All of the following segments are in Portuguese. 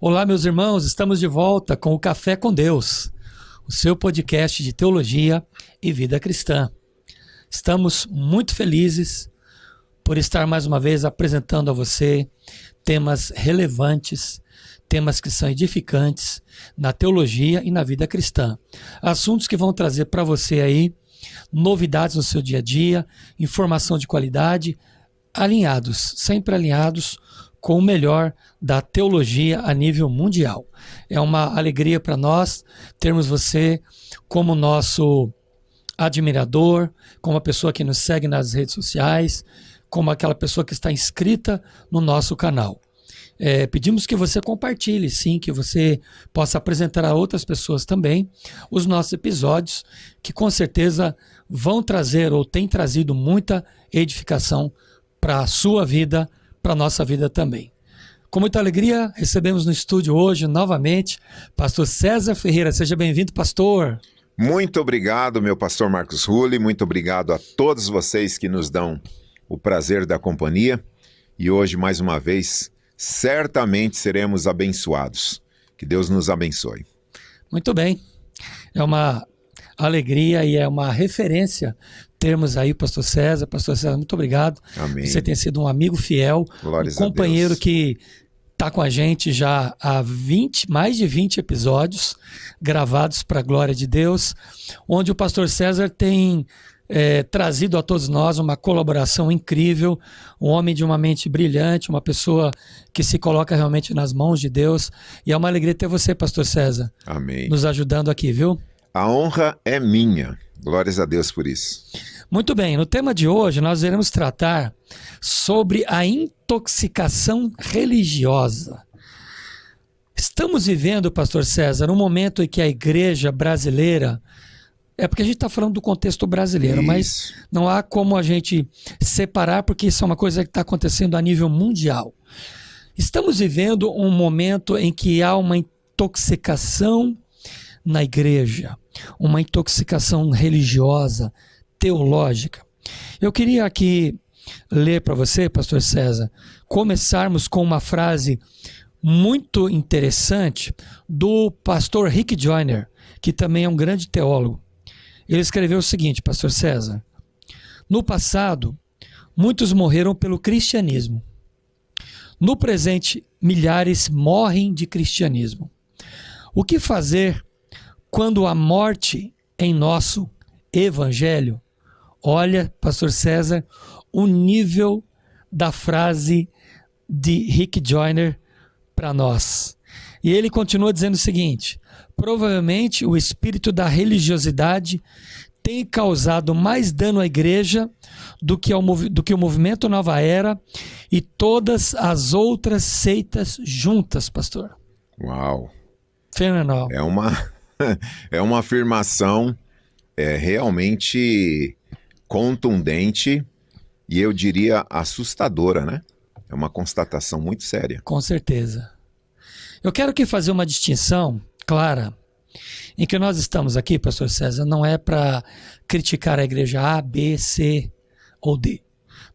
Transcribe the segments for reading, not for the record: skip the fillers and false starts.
Olá, meus irmãos, estamos de volta com o Café com Deus, o seu podcast de teologia e vida cristã. Estamos muito felizes por estar mais uma vez apresentando a você temas relevantes, temas que são edificantes na teologia e na vida cristã. Assuntos que vão trazer para você aí novidades no seu dia a dia, informação de qualidade, sempre alinhados com o melhor da teologia a nível mundial. É uma alegria para nós termos você como nosso admirador, como a pessoa que nos segue nas redes sociais, como aquela pessoa que está inscrita no nosso canal. Pedimos que você compartilhe, sim, que você possa apresentar a outras pessoas também os nossos episódios, que com certeza vão trazer ou têm trazido muita edificação para a sua vida, para a nossa vida também. Com muita alegria, recebemos no estúdio hoje, novamente, pastor César Ferreira. Seja bem-vindo, pastor. Muito obrigado, meu pastor Marcos Rulli. Muito obrigado a todos vocês que nos dão o prazer da companhia. E hoje, mais uma vez, certamente seremos abençoados. Que Deus nos abençoe. Muito bem. É uma alegria e é uma referência termos aí o pastor César. Pastor César, muito obrigado. Amém. Você tem sido um amigo fiel, Glórias um companheiro a Deus. que está com a gente já há mais de 20 episódios gravados para a glória de Deus, onde o pastor César tem trazido a todos nós uma colaboração incrível, um homem de uma mente brilhante, uma pessoa que se coloca realmente nas mãos de Deus, e é uma alegria ter você, pastor César, Amém. nos ajudando aqui, viu? A honra é minha. Glórias a Deus por isso. Muito bem, no tema de hoje nós iremos tratar sobre a intoxicação religiosa. Estamos vivendo, pastor César, um momento em que a igreja brasileira, porque a gente está falando do contexto brasileiro, Isso. mas não há como a gente separar, porque isso é uma coisa que está acontecendo a nível mundial. Estamos vivendo um momento em que há uma intoxicação na igreja, uma intoxicação religiosa, teológica. Eu queria aqui ler para você, pastor César, começarmos com uma frase muito interessante do pastor Rick Joyner, que também é um grande teólogo. Ele escreveu o seguinte, pastor César: no passado, muitos morreram pelo cristianismo. No presente, milhares morrem de cristianismo. O que fazer quando a morte em nosso evangelho? Olha, pastor César, o nível da frase de Rick Joyner para nós. E ele continua dizendo o seguinte: provavelmente o espírito da religiosidade tem causado mais dano à igreja do que o movimento Nova Era e todas as outras seitas juntas, pastor. Uau! Fenomenal. É uma afirmação realmente contundente e eu diria assustadora, né? É uma constatação muito séria. Com certeza. Eu quero aqui fazer uma distinção clara em que nós estamos aqui, pastor César, não é para criticar a igreja A, B, C ou D.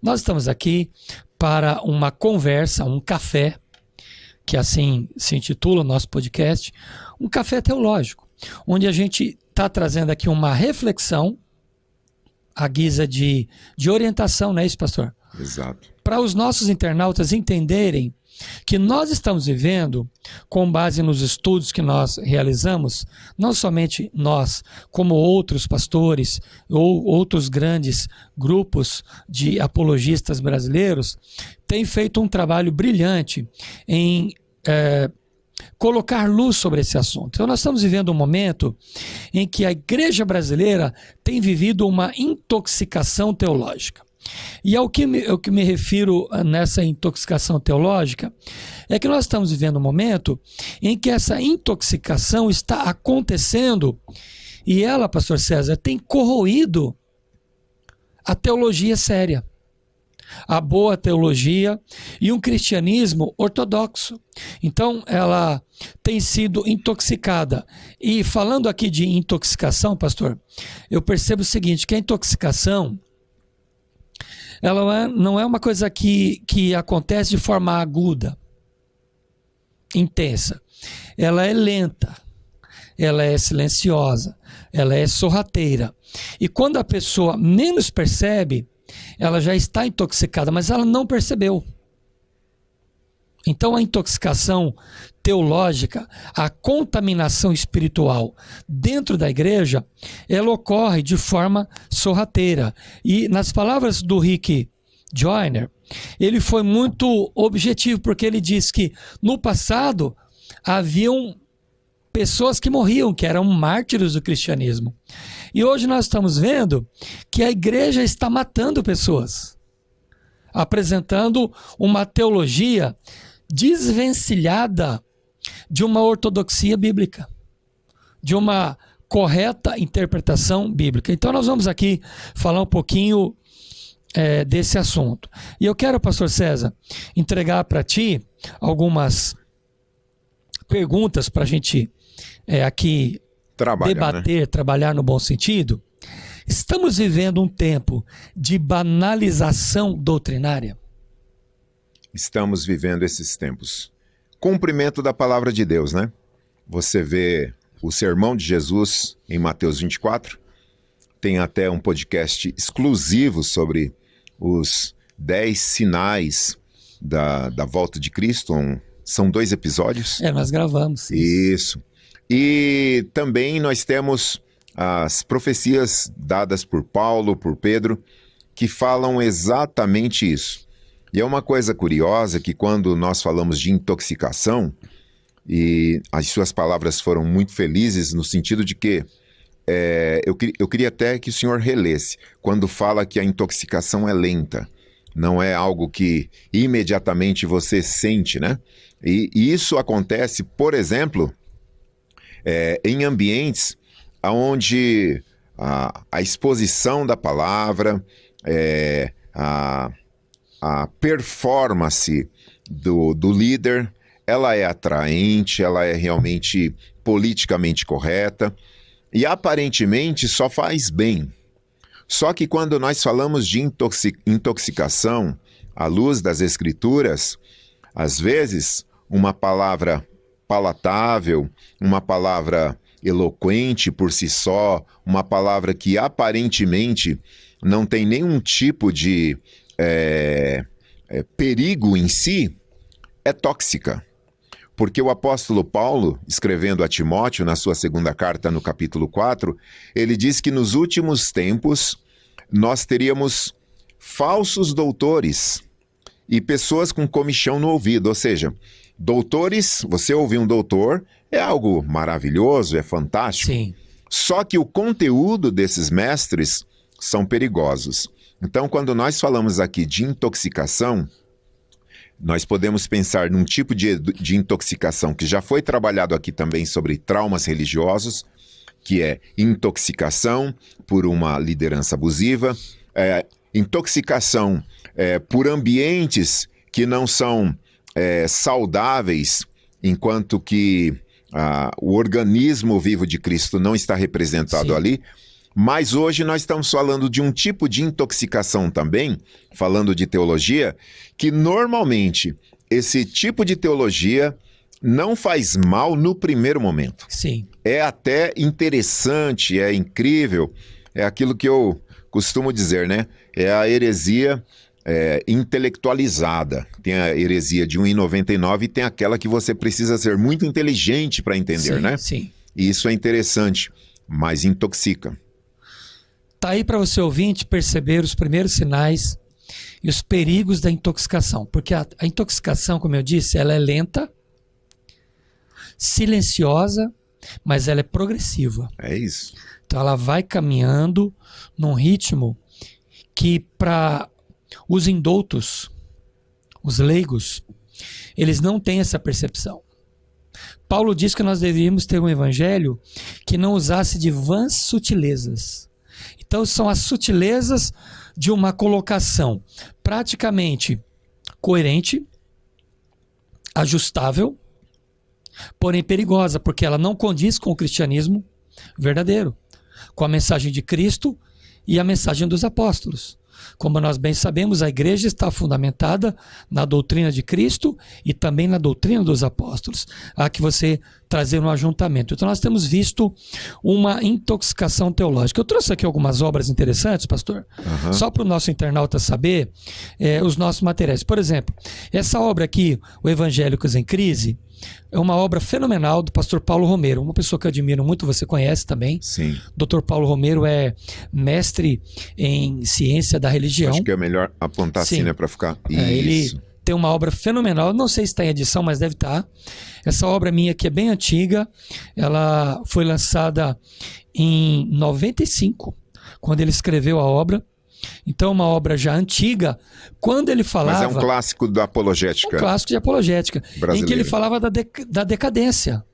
Nós estamos aqui para uma conversa, um café, que assim se intitula o nosso podcast, um café teológico, onde a gente está trazendo aqui uma reflexão à guisa de orientação, não é isso, pastor? Exato. Para os nossos internautas entenderem que nós estamos vivendo, com base nos estudos que nós realizamos, não somente nós, como outros pastores ou outros grandes grupos de apologistas brasileiros, têm feito um trabalho brilhante em colocar luz sobre esse assunto. Então nós estamos vivendo um momento em que a igreja brasileira tem vivido uma intoxicação teológica. E ao que me refiro nessa intoxicação teológica é que nós estamos vivendo um momento em que essa intoxicação está acontecendo e ela, pastor César, tem corroído a teologia séria, a boa teologia e um cristianismo ortodoxo. Então ela tem sido intoxicada. E falando aqui de intoxicação, pastor, eu percebo o seguinte, que a intoxicação ela não é uma coisa que acontece de forma aguda, intensa. ela é lenta, ela é silenciosa, ela é sorrateira. E quando a pessoa menos percebe, ela já está intoxicada, mas ela não percebeu. Então a intoxicação teológica, a contaminação espiritual dentro da igreja, ela ocorre de forma sorrateira. E nas palavras do Rick Joyner, ele foi muito objetivo, porque ele diz que no passado haviam pessoas que morriam, que eram mártires do cristianismo. E hoje nós estamos vendo que a igreja está matando pessoas, apresentando uma teologia desvencilhada de uma ortodoxia bíblica, de uma correta interpretação bíblica. Então nós vamos aqui falar um pouquinho desse assunto. E eu quero, pastor César, entregar para ti algumas perguntas para a gente aqui debater, né? Trabalhar no bom sentido. Estamos vivendo um tempo de banalização doutrinária? Estamos vivendo esses tempos. Cumprimento da palavra de Deus, né? Você vê o sermão de Jesus em Mateus 24, tem até um podcast exclusivo sobre os 10 sinais da volta de Cristo. São 2 episódios. Nós gravamos. Isso. E também nós temos as profecias dadas por Paulo, por Pedro, que falam exatamente isso. E é uma coisa curiosa que quando nós falamos de intoxicação, e as suas palavras foram muito felizes no sentido de que eu queria até que o senhor relesse, quando fala que a intoxicação é lenta, não é algo que imediatamente você sente, né? E isso acontece, por exemplo, em ambientes onde a exposição da palavra, a performance do líder, ela é atraente, ela é realmente politicamente correta e aparentemente só faz bem. Só que quando nós falamos de intoxicação à luz das Escrituras, às vezes uma palavra palatável, uma palavra eloquente por si só, uma palavra que aparentemente não tem nenhum tipo de perigo em si, é tóxica. Porque o apóstolo Paulo, escrevendo a Timóteo na sua segunda carta, no capítulo 4, ele diz que nos últimos tempos nós teríamos falsos doutores e pessoas com comichão no ouvido, ou seja, doutores, você ouvir um doutor é algo maravilhoso, é fantástico. Sim. Só que o conteúdo desses mestres são perigosos. Então, quando nós falamos aqui de intoxicação, nós podemos pensar num tipo de intoxicação que já foi trabalhado aqui também sobre traumas religiosos, que é intoxicação por uma liderança abusiva, intoxicação por ambientes que não são saudáveis, enquanto que o organismo vivo de Cristo não está representado Sim. ali. Mas hoje nós estamos falando de um tipo de intoxicação também, falando de teologia, que normalmente esse tipo de teologia não faz mal no primeiro momento. Sim. É até interessante, é incrível, é aquilo que eu costumo dizer, né? É a heresia intelectualizada. Tem a heresia de 1,99 e tem aquela que você precisa ser muito inteligente para entender, Sim, né? sim. E isso é interessante, mas intoxica. Tá aí para você ouvinte perceber os primeiros sinais e os perigos da intoxicação. Porque a intoxicação, como eu disse, ela é lenta, silenciosa, mas ela é progressiva. É isso. Então ela vai caminhando num ritmo que para os indoutos, os leigos, eles não têm essa percepção. Paulo diz que nós deveríamos ter um evangelho que não usasse de vãs sutilezas. Então são as sutilezas de uma colocação praticamente coerente, ajustável, porém perigosa, porque ela não condiz com o cristianismo verdadeiro, com a mensagem de Cristo e a mensagem dos apóstolos. Como nós bem sabemos, a igreja está fundamentada na doutrina de Cristo e também na doutrina dos apóstolos. Há que você trazer um ajuntamento. Então nós temos visto uma intoxicação teológica. Eu trouxe aqui algumas obras interessantes, pastor, só para o nosso internauta saber os nossos materiais. Por exemplo, essa obra aqui, O Evangélicos em Crise, é uma obra fenomenal do pastor Paulo Romero, uma pessoa que eu admiro muito, você conhece também. Sim. Dr. Paulo Romero é mestre em ciência da religião. Acho que é melhor apontar assim, né, para ficar... Ele tem uma obra fenomenal, não sei se está em edição, mas deve estar. Essa obra minha aqui é bem antiga, ela foi lançada em 95, quando ele escreveu a obra. Então, uma obra já antiga, quando ele falava... Mas é um clássico da apologética. Um clássico de apologética, brasileira. Em que ele falava da decadência.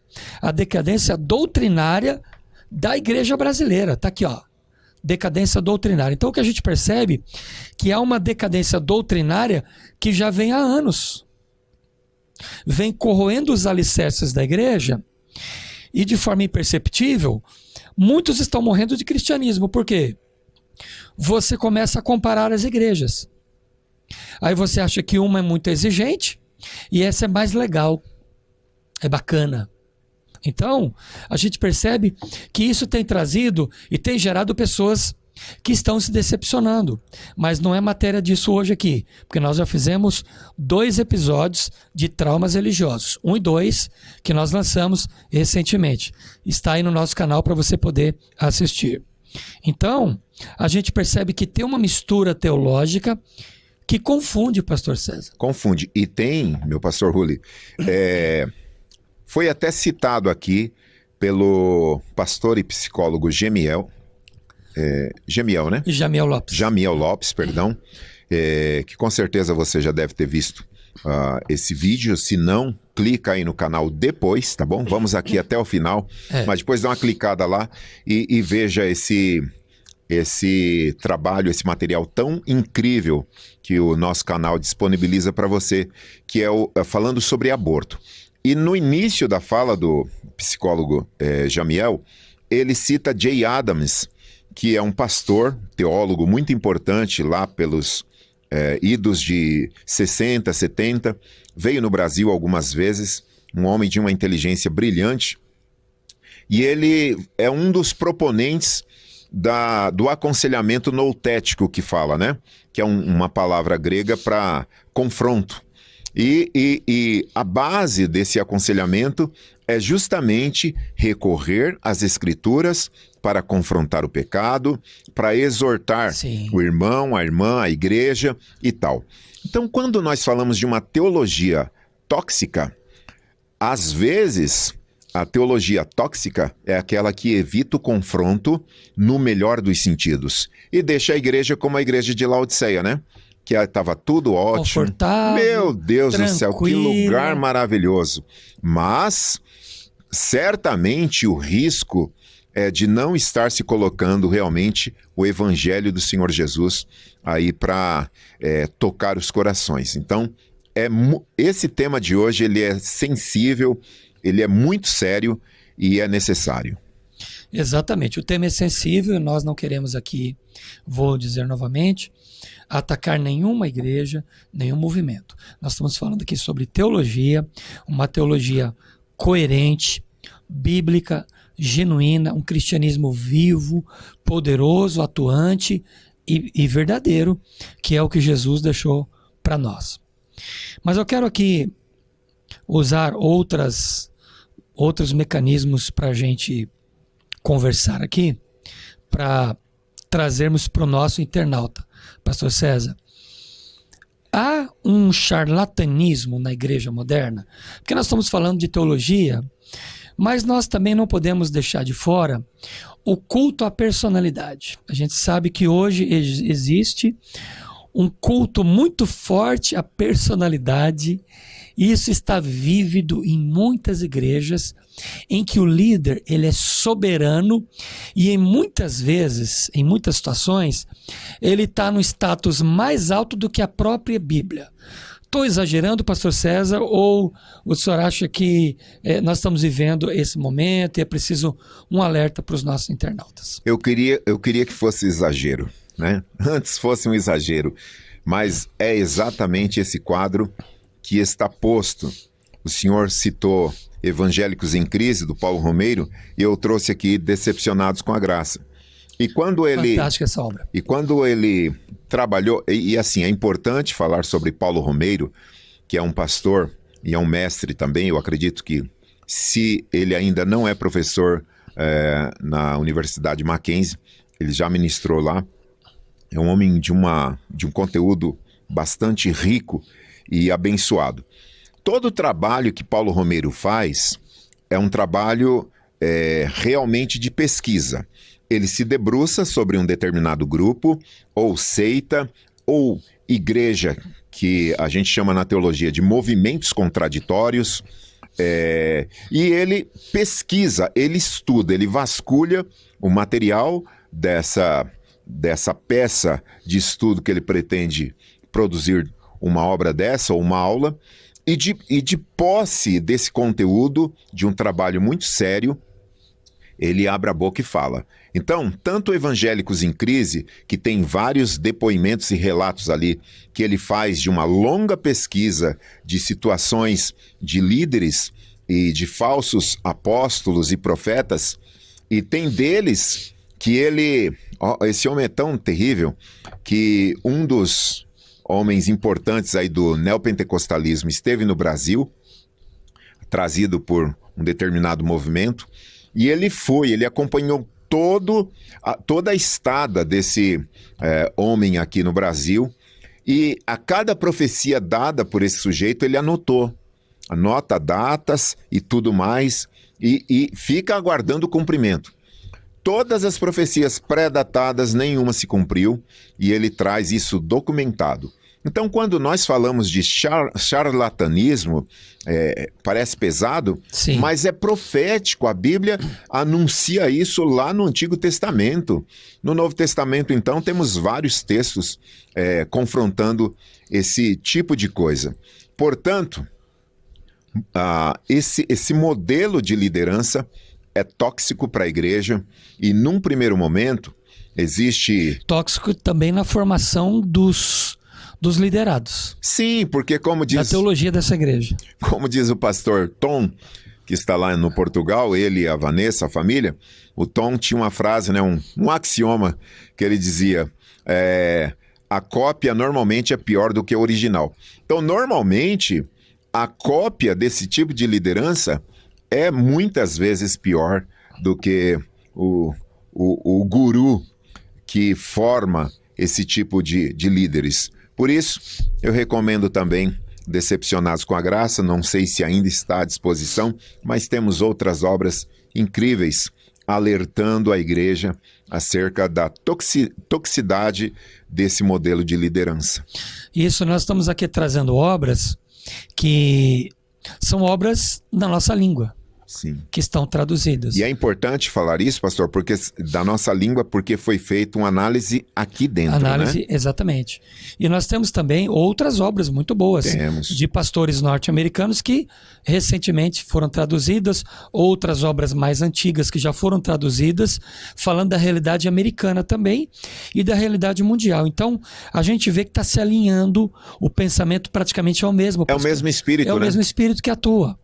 A decadência doutrinária da igreja brasileira. Está aqui, ó. Decadência doutrinária. Então, o que a gente percebe que há uma decadência doutrinária que já vem há anos. Vem corroendo os alicerces da igreja e, de forma imperceptível, muitos estão morrendo de cristianismo. Por quê? Você começa a comparar as igrejas. Aí você acha que uma é muito exigente e essa é mais legal. É bacana. Então, a gente percebe que isso tem trazido e tem gerado pessoas que estão se decepcionando. Mas não é matéria disso hoje aqui, porque nós já fizemos 2 episódios de traumas religiosos, 1 e 2, que nós lançamos recentemente. Está aí no nosso canal para você poder assistir. Então, a gente percebe que tem uma mistura teológica que confunde, pastor César. Confunde. E tem, meu pastor Rulli, foi até citado aqui pelo pastor e psicólogo Jamiel, né? Jamiel Lopes. Jamiel Lopes, perdão, que com certeza você já deve ter visto esse vídeo. Se não, clica aí no canal depois, tá bom? Vamos aqui até o final, mas depois dá uma clicada lá e veja esse trabalho, esse material tão incrível que o nosso canal disponibiliza para você, que é falando sobre aborto. E no início da fala do psicólogo Jamiel, ele cita Jay Adams, que é um pastor, teólogo muito importante lá pelos idos de 60, 70, veio no Brasil algumas vezes, um homem de uma inteligência brilhante, e ele é um dos proponentes do aconselhamento noutético que fala, né? Que é uma palavra grega para confronto. E a base desse aconselhamento é justamente recorrer às escrituras para confrontar o pecado, para exortar o irmão, a irmã, a igreja e tal. Então, quando nós falamos de uma teologia tóxica, às vezes a teologia tóxica é aquela que evita o confronto no melhor dos sentidos e deixa a igreja como a igreja de Laodiceia, né? Que estava tudo ótimo. Confortável, meu Deus tranquilo. Do céu, que lugar maravilhoso. Mas, certamente, o risco é de não estar se colocando realmente o evangelho do Senhor Jesus aí para tocar os corações. Então, esse tema de hoje, ele é sensível, ele é muito sério e é necessário. Exatamente, o tema é sensível, nós não queremos aqui, vou dizer novamente, atacar nenhuma igreja, nenhum movimento. Nós estamos falando aqui sobre teologia, uma teologia coerente, bíblica, genuína, um cristianismo vivo, poderoso, atuante e verdadeiro, que é o que Jesus deixou para nós. Mas eu quero aqui usar outros mecanismos para a gente conversar aqui, para trazermos para o nosso internauta. Pastor César, há um charlatanismo na igreja moderna? Porque nós estamos falando de teologia, mas nós também não podemos deixar de fora o culto à personalidade. A gente sabe que hoje existe um culto muito forte à personalidade, e isso está vívido em muitas igrejas, em que o líder ele é soberano e muitas vezes, em muitas situações, ele está no status mais alto do que a própria Bíblia. Estou exagerando, pastor César, ou o senhor acha que nós estamos vivendo esse momento e é preciso um alerta para os nossos internautas? Eu queria que fosse exagero. né? Antes fosse um exagero. Mas é exatamente esse quadro que está posto. O senhor citou Evangélicos em Crise, do Paulo Romeiro, e eu trouxe aqui Decepcionados com a Graça. E quando ele... Fantástica essa obra. E quando ele trabalhou... E assim, é importante falar sobre Paulo Romeiro, que é um pastor e é um mestre também. Eu acredito que, se ele ainda não é professor na Universidade Mackenzie, ele já ministrou lá. É um homem de um conteúdo bastante rico e abençoado. Todo o trabalho que Paulo Romeiro faz é um trabalho realmente de pesquisa. Ele se debruça sobre um determinado grupo, ou seita, ou igreja, que a gente chama na teologia de movimentos contraditórios, e ele pesquisa, ele estuda, ele vasculha o material dessa peça de estudo que ele pretende produzir uma obra dessa, ou uma aula, e de posse desse conteúdo, de um trabalho muito sério, ele abre a boca e fala. Então, tanto Evangélicos em Crise, que tem vários depoimentos e relatos ali, que ele faz de uma longa pesquisa de situações de líderes e de falsos apóstolos e profetas, e tem deles que ele... esse homem é tão terrível que um dos homens importantes aí do neopentecostalismo esteve no Brasil, trazido por um determinado movimento, e ele acompanhou toda a estada desse homem aqui no Brasil, e a cada profecia dada por esse sujeito ele anota datas e tudo mais, e fica aguardando o cumprimento. Todas as profecias pré-datadas, nenhuma se cumpriu, e ele traz isso documentado. Então, quando nós falamos de charlatanismo, parece pesado, Sim. Mas é profético. A Bíblia anuncia isso lá no Antigo Testamento. No Novo Testamento, então, temos vários textos confrontando esse tipo de coisa. Portanto, esse modelo de liderança é tóxico para a igreja, e num primeiro momento existe... Tóxico também na formação dos liderados. Sim, porque como diz... Da teologia dessa igreja. Como diz o pastor Tom, que está lá no Portugal, ele e a Vanessa, a família, o Tom tinha uma frase, né, um axioma, que ele dizia, a cópia normalmente é pior do que a original. Então, normalmente, a cópia desse tipo de liderança é muitas vezes pior do que o guru que forma esse tipo de líderes. Por isso, eu recomendo também Decepcionados com a Graça. Não sei se ainda está à disposição, mas temos outras obras incríveis alertando a igreja acerca da toxicidade desse modelo de liderança. Isso, nós estamos aqui trazendo obras que são obras da nossa língua. Sim. Que estão traduzidas. E é importante falar isso, pastor, porque da nossa língua, porque foi feita uma análise aqui dentro, né? Exatamente. E nós temos também outras obras muito boas. Temos. De pastores norte-americanos que recentemente foram traduzidas, outras obras mais antigas que já foram traduzidas, falando da realidade americana também e da realidade mundial. Então, a gente vê que está se alinhando, o pensamento praticamente é o mesmo. É o mesmo espírito, né? É o mesmo espírito que atua.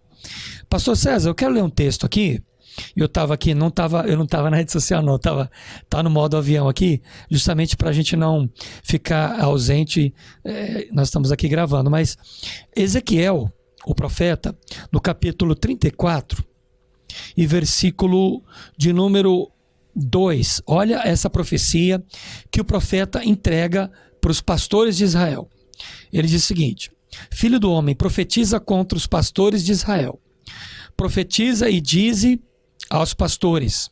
Pastor César, eu quero ler um texto aqui. Eu estava aqui, eu não estava na rede social, não. Tá no modo avião aqui, justamente para a gente não ficar ausente. Nós estamos aqui gravando, mas Ezequiel, o profeta, no capítulo 34, e versículo de número 2. Olha essa profecia que o profeta entrega para os pastores de Israel. Ele diz o seguinte: Filho do homem, profetiza contra os pastores de Israel. Profetiza e dize aos pastores: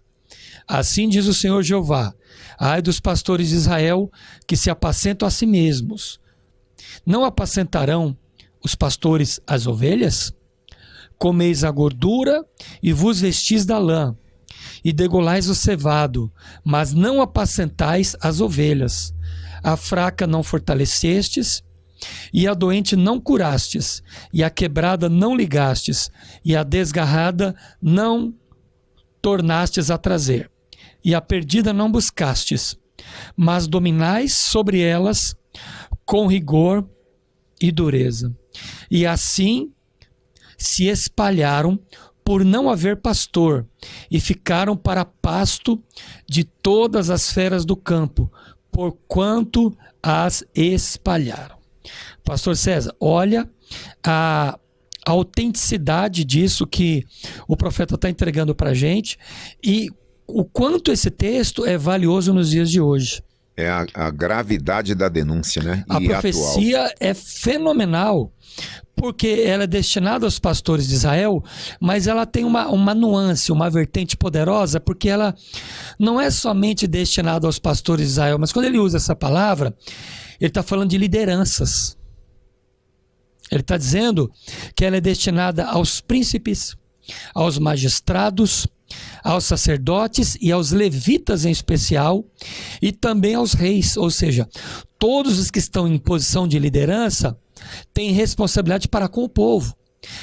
assim diz o Senhor Jeová: ai dos pastores de Israel que se apacentam a si mesmos. Não apacentarão os pastores as ovelhas? Comeis a gordura e vos vestis da lã, e degolais o cevado, mas não apacentais as ovelhas. A fraca não fortalecestes, e a doente não curastes, e a quebrada não ligastes, e a desgarrada não tornastes a trazer, e a perdida não buscastes. mas dominais sobre elas com rigor e dureza. E assim se espalharam por não haver pastor, e ficaram para pasto de todas as feras do campo, porquanto as espalharam. Pastor César, olha a autenticidade disso que o profeta está entregando para a gente e o quanto esse texto é valioso nos dias de hoje. É a gravidade da denúncia, né? A profecia é fenomenal, porque ela é destinada aos pastores de Israel, mas ela tem uma nuance, uma vertente poderosa, porque ela não é somente destinada aos pastores de Israel, mas quando ele usa essa palavra, ele está falando de lideranças. Ele está dizendo que ela é destinada aos príncipes, aos magistrados, aos sacerdotes e aos levitas em especial, e também aos reis, ou seja, todos os que estão em posição de liderança têm responsabilidade para com o povo.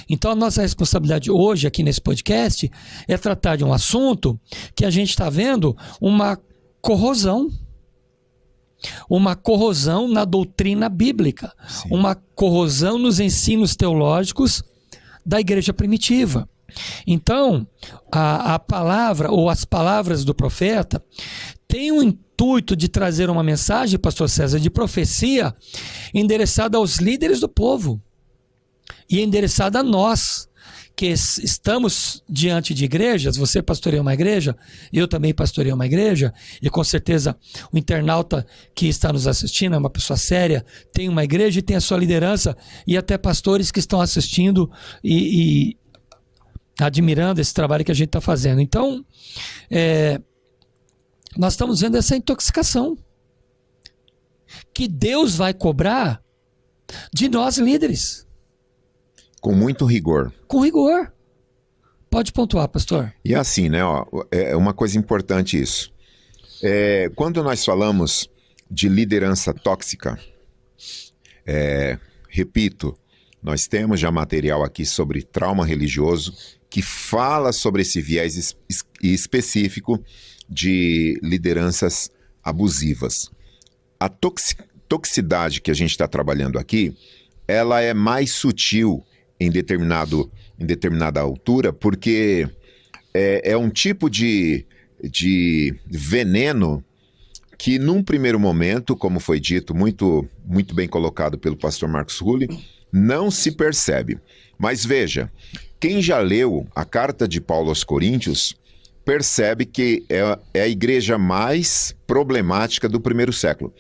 Então a nossa responsabilidade hoje aqui nesse podcast é tratar de um assunto que a gente está vendo uma corrosão na doutrina bíblica, Sim. Uma corrosão nos ensinos teológicos da igreja primitiva. Então, a palavra ou as palavras do profeta têm o intuito de trazer uma mensagem, pastor César, de profecia endereçada aos líderes do povo e endereçada a nós, que estamos diante de igrejas. Você pastoreia uma igreja, eu também pastoreio uma igreja, e com certeza o internauta que está nos assistindo é uma pessoa séria, tem uma igreja e tem a sua liderança, e até pastores que estão assistindo e admirando esse trabalho que a gente está fazendo. Então, nós estamos vendo essa intoxicação que Deus vai cobrar de nós líderes. Com muito rigor. Com rigor. Pode pontuar, pastor. E assim, né? É uma coisa importante isso. Quando nós falamos de liderança tóxica, repito, nós temos já material aqui sobre trauma religioso que fala sobre esse viés específico de lideranças abusivas. A toxicidade que a gente está trabalhando aqui, ela é mais sutil em determinada altura, porque é um tipo de veneno que num primeiro momento, como foi dito, muito, muito bem colocado pelo pastor Marcos Hulli, não se percebe. Mas veja, quem já leu a carta de Paulo aos Coríntios percebe que é a igreja mais problemática do primeiro século.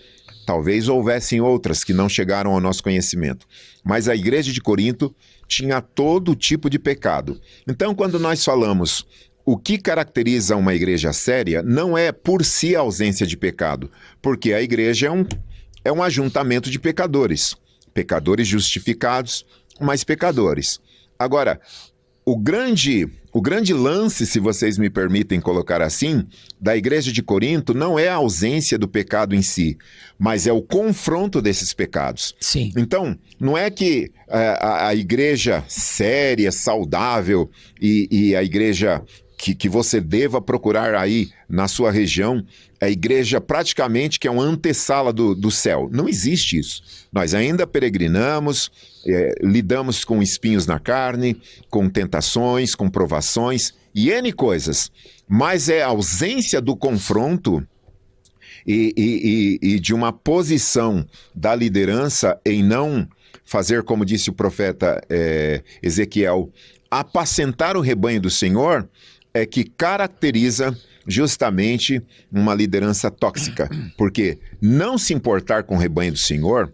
Talvez houvessem outras que não chegaram ao nosso conhecimento, mas a igreja de Corinto tinha todo tipo de pecado. Então, quando nós falamos o que caracteriza uma igreja séria, não é por si a ausência de pecado, porque a igreja é um ajuntamento de pecadores. Pecadores justificados, mas pecadores. Agora, o grande lance, se vocês me permitem colocar assim, da igreja de Corinto não é a ausência do pecado em si, mas é o confronto desses pecados. Sim. Então, não é que a igreja séria, saudável e a igreja que você deva procurar aí na sua região, a igreja praticamente que é uma antessala do céu. Não existe isso. Nós ainda peregrinamos, lidamos com espinhos na carne, com tentações, com provações e N coisas. Mas é a ausência do confronto e de uma posição da liderança em não fazer, como disse o profeta Ezequiel, apacentar o rebanho do Senhor, é que caracteriza justamente uma liderança tóxica, porque não se importar com o rebanho do Senhor,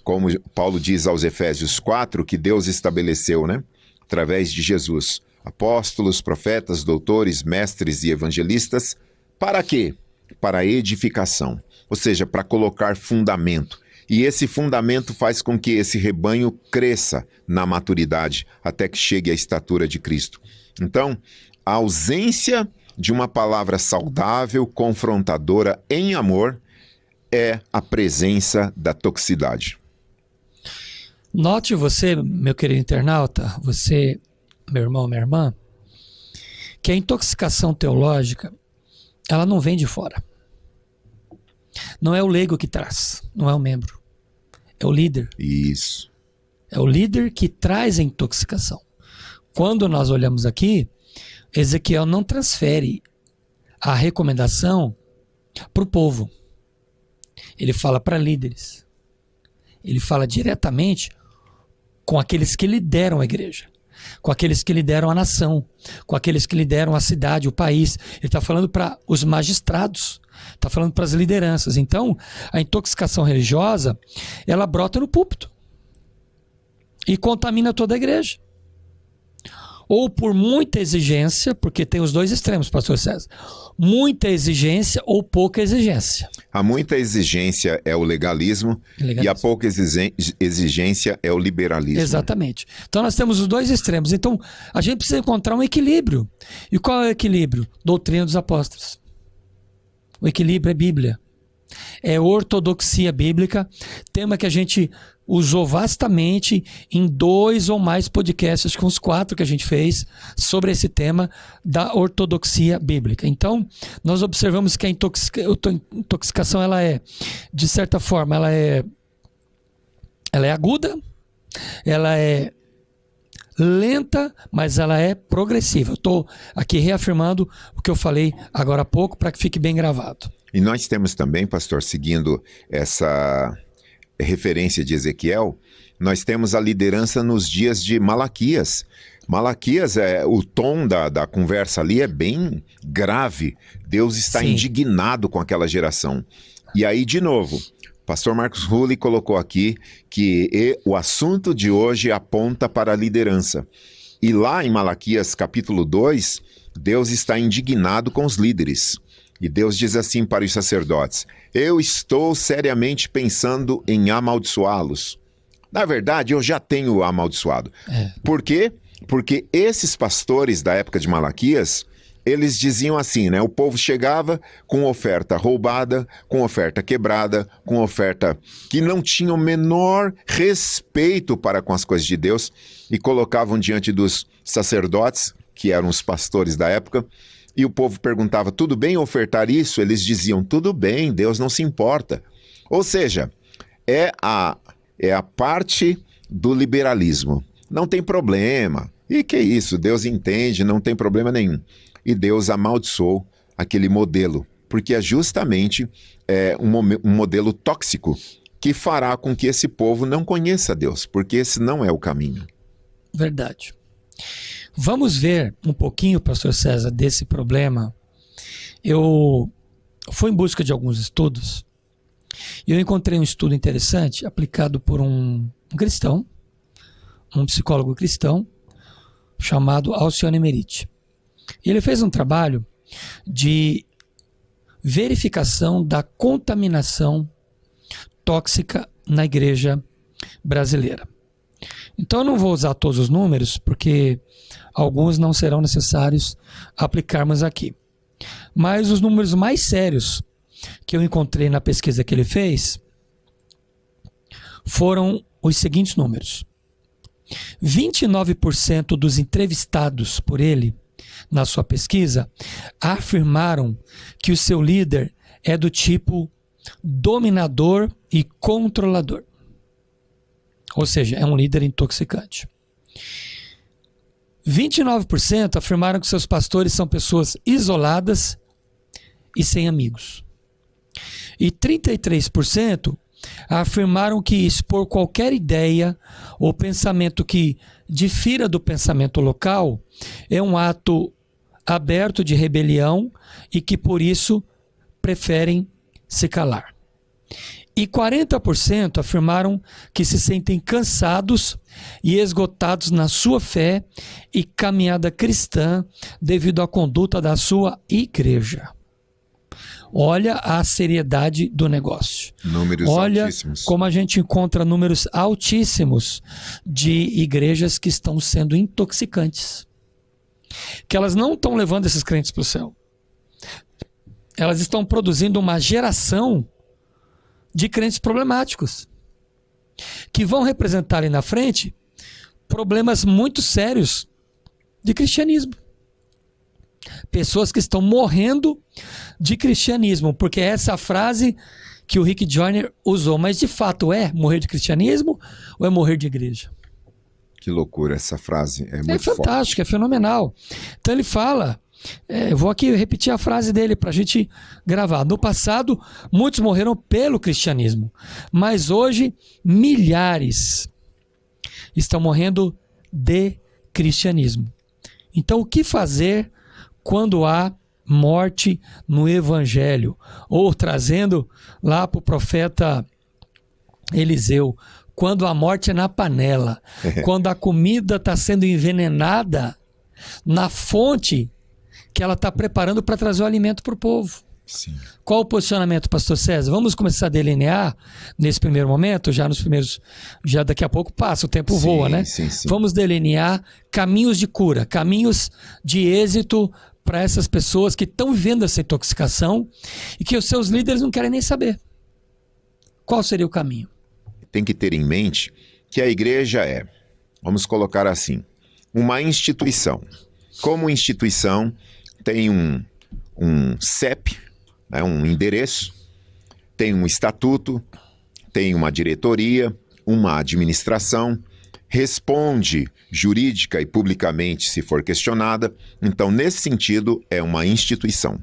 como Paulo diz aos Efésios 4, que Deus estabeleceu, né, através de Jesus, apóstolos, profetas, doutores, mestres e evangelistas, para quê? Para a edificação, ou seja, para colocar fundamento. E esse fundamento faz com que esse rebanho cresça na maturidade, até que chegue à estatura de Cristo. Então, a ausência de uma palavra saudável, confrontadora, em amor, é a presença da toxicidade. Note você, meu querido internauta, você, meu irmão, minha irmã, que a intoxicação teológica, ela não vem de fora. Não é o leigo que traz, não é o membro. É o líder. Isso. É o líder que traz a intoxicação. Quando nós olhamos aqui, Ezequiel não transfere a recomendação para o povo. Ele fala para líderes. Ele fala diretamente com aqueles que lideram a igreja, com aqueles que lideram a nação, com aqueles que lideram a cidade, o país. Ele está falando para os magistrados, está falando para as lideranças. Então, a intoxicação religiosa, ela brota no púlpito e contamina toda a igreja. Ou por muita exigência, porque tem os dois extremos, pastor César. Muita exigência ou pouca exigência. A muita exigência é o legalismo. E a pouca exigência é o liberalismo. Exatamente. Então nós temos os dois extremos. Então a gente precisa encontrar um equilíbrio. E qual é o equilíbrio? Doutrina dos apóstolos. O equilíbrio é Bíblia. É ortodoxia bíblica, tema que a gente usou vastamente em 2 ou mais podcasts, acho que uns 4 que a gente fez sobre esse tema da ortodoxia bíblica. Então, nós observamos que a intoxicação, ela é, de certa forma, ela é aguda, ela é lenta, mas ela é progressiva. Eu estou aqui reafirmando o que eu falei agora há pouco para que fique bem gravado. E nós temos também, pastor, seguindo essa referência de Ezequiel, nós temos a liderança nos dias de Malaquias. Malaquias, o tom da conversa ali é bem grave. Deus está indignado com aquela geração. E aí, de novo, pastor Marcos Hully colocou aqui que o assunto de hoje aponta para a liderança. E lá em Malaquias capítulo 2, Deus está indignado com os líderes. E Deus diz assim para os sacerdotes: eu estou seriamente pensando em amaldiçoá-los. Na verdade, eu já tenho amaldiçoado. Por quê? Porque esses pastores da época de Malaquias, eles diziam assim, né? O povo chegava com oferta roubada, com oferta quebrada, com oferta que não tinha o menor respeito para com as coisas de Deus, e colocavam diante dos sacerdotes, que eram os pastores da época, e o povo perguntava, tudo bem ofertar isso? Eles diziam, tudo bem, Deus não se importa. Ou seja, é a parte do liberalismo. Não tem problema. E que isso? Deus entende, não tem problema nenhum. E Deus amaldiçoou aquele modelo, porque é justamente um modelo tóxico que fará com que esse povo não conheça Deus, porque esse não é o caminho. Verdade. Vamos ver um pouquinho, pastor César, desse problema. Eu fui em busca de alguns estudos e eu encontrei um estudo interessante aplicado por um cristão, um psicólogo cristão, chamado Alcione Meriti. Ele fez um trabalho de verificação da contaminação tóxica na igreja brasileira. Então eu não vou usar todos os números, porque alguns não serão necessários aplicarmos aqui. Mas os números mais sérios que eu encontrei na pesquisa que ele fez foram os seguintes números. 29% dos entrevistados por ele, na sua pesquisa, afirmaram que o seu líder é do tipo dominador e controlador. Ou seja, é um líder intoxicante. 29% afirmaram que seus pastores são pessoas isoladas e sem amigos. E 33% afirmaram que expor qualquer ideia ou pensamento que difira do pensamento local é um ato aberto de rebelião e que por isso preferem se calar. E 40% afirmaram que se sentem cansados e esgotados na sua fé e caminhada cristã devido à conduta da sua igreja. Olha a seriedade do negócio. Números Olha altíssimos. como a gente encontra números altíssimos de igrejas que estão sendo intoxicantes. Que elas não estão levando esses crentes para o céu. Elas estão produzindo uma geração de crentes problemáticos, que vão representar ali na frente problemas muito sérios de cristianismo. Pessoas que estão morrendo de cristianismo, porque é essa frase que o Rick Joyner usou. Mas de fato é morrer de cristianismo ou é morrer de igreja? Que loucura essa frase, é muito É fantástico, é fenomenal. Então ele fala, eu vou aqui repetir a frase dele para a gente gravar. No passado, muitos morreram pelo cristianismo, mas hoje milhares estão morrendo de cristianismo. Então o que fazer quando há morte no evangelho? Ou trazendo lá para o profeta Eliseu, quando a morte é na panela, quando a comida está sendo envenenada na fonte que ela está preparando para trazer o alimento para o povo. Sim. Qual o posicionamento, pastor César? Vamos começar a delinear nesse primeiro momento, já daqui a pouco passa, o tempo voa, né? Sim. Vamos delinear caminhos de cura, caminhos de êxito para essas pessoas que estão vivendo essa intoxicação e que os seus líderes não querem nem saber. Qual seria o caminho? Tem que ter em mente que a igreja é, vamos colocar assim, uma instituição. Como instituição, tem um CEP, né, um endereço, tem um estatuto, tem uma diretoria, uma administração, responde jurídica e publicamente se for questionada. Então, nesse sentido, é uma instituição.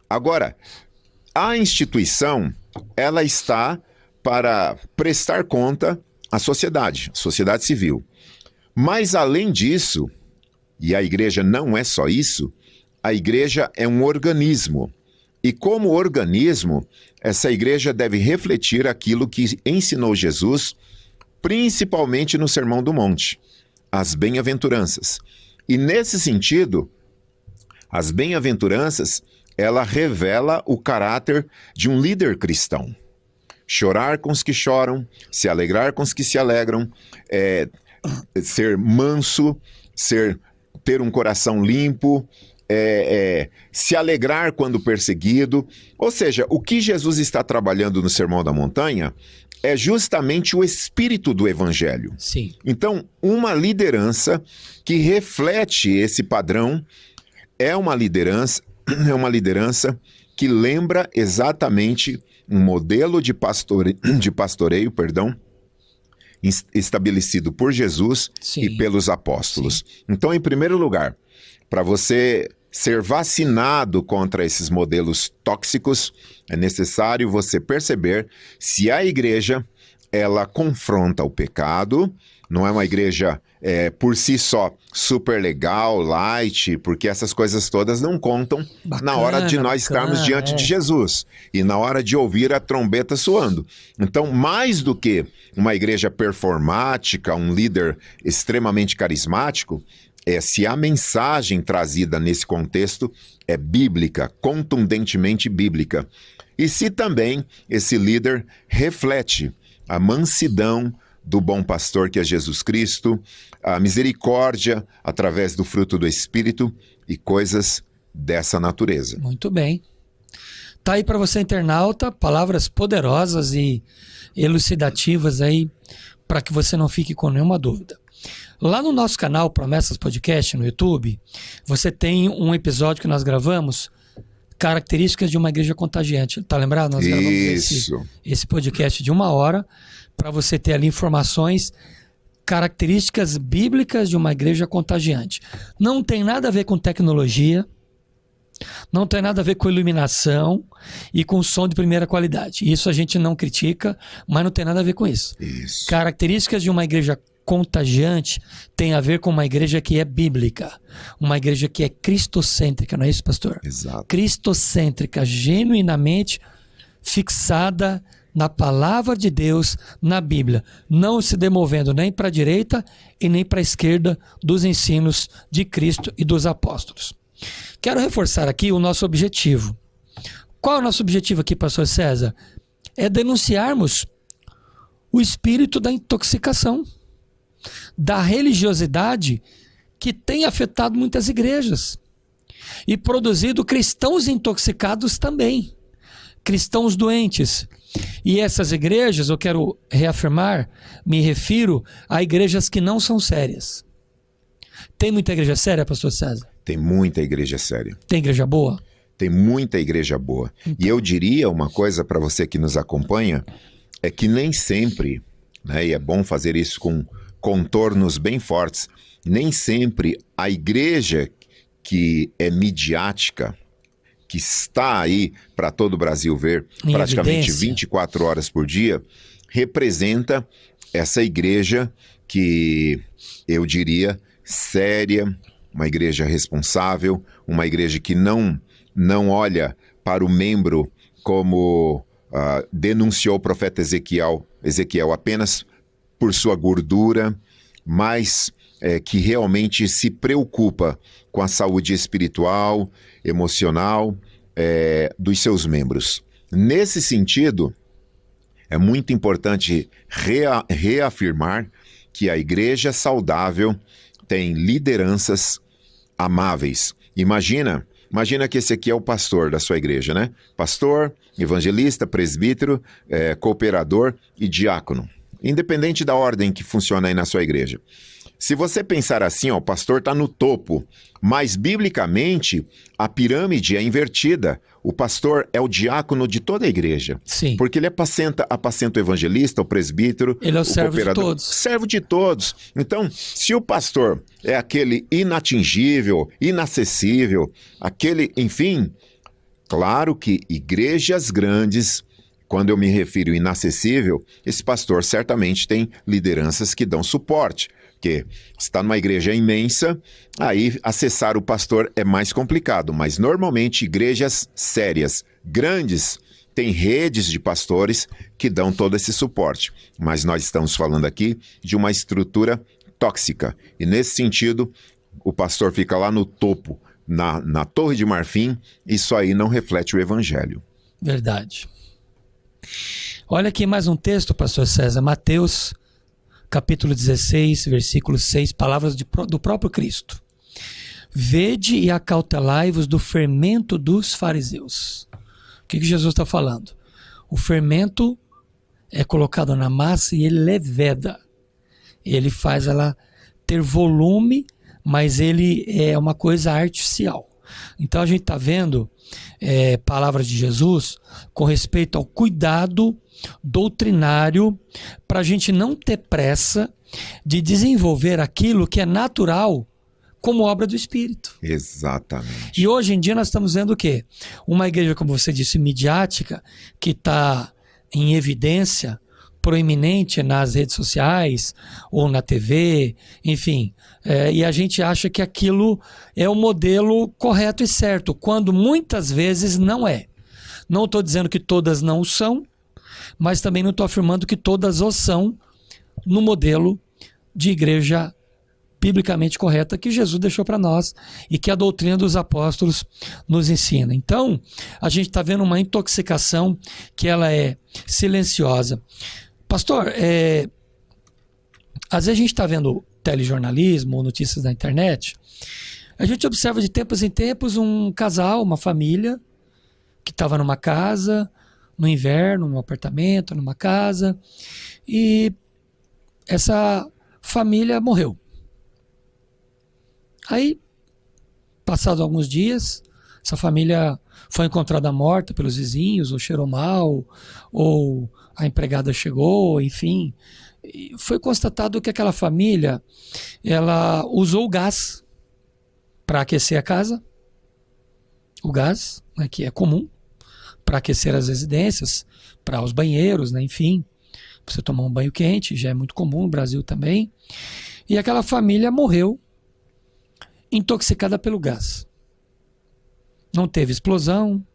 Agora, a instituição, ela está para prestar conta à sociedade civil. Mas, além disso, e a igreja não é só isso, a igreja é um organismo. E como organismo, essa igreja deve refletir aquilo que ensinou Jesus, principalmente no Sermão do Monte, as bem-aventuranças. E nesse sentido, as bem-aventuranças, ela revela o caráter de um líder cristão. Chorar com os que choram, se alegrar com os que se alegram, ser manso, ter um coração limpo, se alegrar quando perseguido. Ou seja, o que Jesus está trabalhando no Sermão da Montanha é justamente o espírito do Evangelho. Sim. Então, uma liderança que reflete esse padrão é uma liderança que lembra exatamente um modelo de pastoreio, estabelecido por Jesus Sim. e pelos apóstolos. Sim. Então, em primeiro lugar, para você ser vacinado contra esses modelos tóxicos, é necessário você perceber se a igreja, ela confronta o pecado. Não é uma igreja por si só super legal, light, porque essas coisas todas não contam na hora de nós estarmos diante de Jesus e na hora de ouvir a trombeta soando. Então, mais do que uma igreja performática, um líder extremamente carismático, se a mensagem trazida nesse contexto é bíblica, contundentemente bíblica. E se também esse líder reflete a mansidão do bom pastor que é Jesus Cristo, a misericórdia através do fruto do Espírito e coisas dessa natureza. Muito bem. Tá aí para você, internauta, palavras poderosas e elucidativas aí para que você não fique com nenhuma dúvida. Lá no nosso canal Promessas Podcast no YouTube, você tem um episódio que nós gravamos, Características de uma Igreja Contagiante. Tá lembrado? Nós gravamos esse podcast de 1 hora para você ter ali informações, características bíblicas de uma igreja contagiante. Não tem nada a ver com tecnologia, não tem nada a ver com iluminação e com som de primeira qualidade. Isso a gente não critica, mas não tem nada a ver com isso. Características de uma igreja contagiante tem a ver com uma igreja que é bíblica, uma igreja que é cristocêntrica, não é isso, pastor? Exato. Cristocêntrica, genuinamente fixada na palavra de Deus, na Bíblia, não se demovendo nem para a direita e nem para a esquerda dos ensinos de Cristo e dos apóstolos. Quero reforçar aqui o nosso objetivo. Qual é o nosso objetivo aqui, pastor César? É denunciarmos o espírito da intoxicação, da religiosidade que tem afetado muitas igrejas e produzido cristãos intoxicados também, cristãos doentes. E essas igrejas, eu quero reafirmar, me refiro a igrejas que não são sérias. Tem muita igreja séria, pastor César? Tem muita igreja séria. Tem igreja boa? Tem muita igreja boa. E eu diria uma coisa para você que nos acompanha, é que nem sempre, né, e é bom fazer isso com contornos bem fortes, nem sempre a igreja que é midiática, que está aí para todo o Brasil ver, Em praticamente evidência. 24 horas por dia, representa essa igreja que eu diria séria, uma igreja responsável, uma igreja que não olha para o membro como denunciou o profeta Ezequiel apenas por sua gordura, mas que realmente se preocupa com a saúde espiritual, emocional dos seus membros. Nesse sentido, é muito importante reafirmar que a igreja saudável tem lideranças amáveis. Imagina que esse aqui é o pastor da sua igreja, né? Pastor, evangelista, presbítero, cooperador e diácono. Independente da ordem que funciona aí na sua igreja. Se você pensar assim, ó, o pastor está no topo, mas biblicamente a pirâmide é invertida. O pastor é o diácono de toda a igreja. Sim. Porque ele apacenta o evangelista, o presbítero, Ele é o servo de cooperador. todos. Servo de todos. Então, se o pastor é aquele inatingível, inacessível, aquele, enfim, claro que igrejas grandes, quando eu me refiro inacessível, esse pastor certamente tem lideranças que dão suporte. Porque se está numa igreja imensa, aí acessar o pastor é mais complicado. Mas normalmente igrejas sérias, grandes, têm redes de pastores que dão todo esse suporte. Mas nós estamos falando aqui de uma estrutura tóxica. E nesse sentido, o pastor fica lá no topo, na Torre de Marfim, isso aí não reflete o evangelho. Verdade. Olha aqui mais um texto, pastor César, Mateus, capítulo 16, versículo 6, palavras do próprio Cristo. Vede e acautelai-vos do fermento dos fariseus. O que Jesus está falando? O fermento é colocado na massa e ele leveda. Ele faz ela ter volume, mas ele é uma coisa artificial. Então a gente está vendo palavras de Jesus com respeito ao cuidado doutrinário para a gente não ter pressa de desenvolver aquilo que é natural como obra do Espírito. Exatamente. E hoje em dia nós estamos vendo o quê? Uma igreja, como você disse, midiática, que está em evidência, proeminente nas redes sociais ou na TV, enfim, e a gente acha que aquilo é o modelo correto e certo, quando muitas vezes não é. Não estou dizendo que todas não são, mas também não estou afirmando que todas o são no modelo de igreja biblicamente correta que Jesus deixou para nós e que a doutrina dos apóstolos nos ensina. Então, a gente está vendo uma intoxicação que ela é silenciosa. Pastor, às vezes a gente está vendo telejornalismo ou notícias na internet, a gente observa de tempos em tempos um casal, uma família que estava numa casa, no inverno, num apartamento, numa casa, e essa família morreu. Aí, passados alguns dias, essa família foi encontrada morta pelos vizinhos, ou cheirou mal, ou a empregada chegou, enfim. E foi constatado que aquela família, ela usou o gás para aquecer a casa, o gás, né, que é comum, para aquecer as residências, para os banheiros, né, enfim, para você tomar um banho quente, já é muito comum no Brasil também. E aquela família morreu intoxicada pelo gás. Não teve explosão,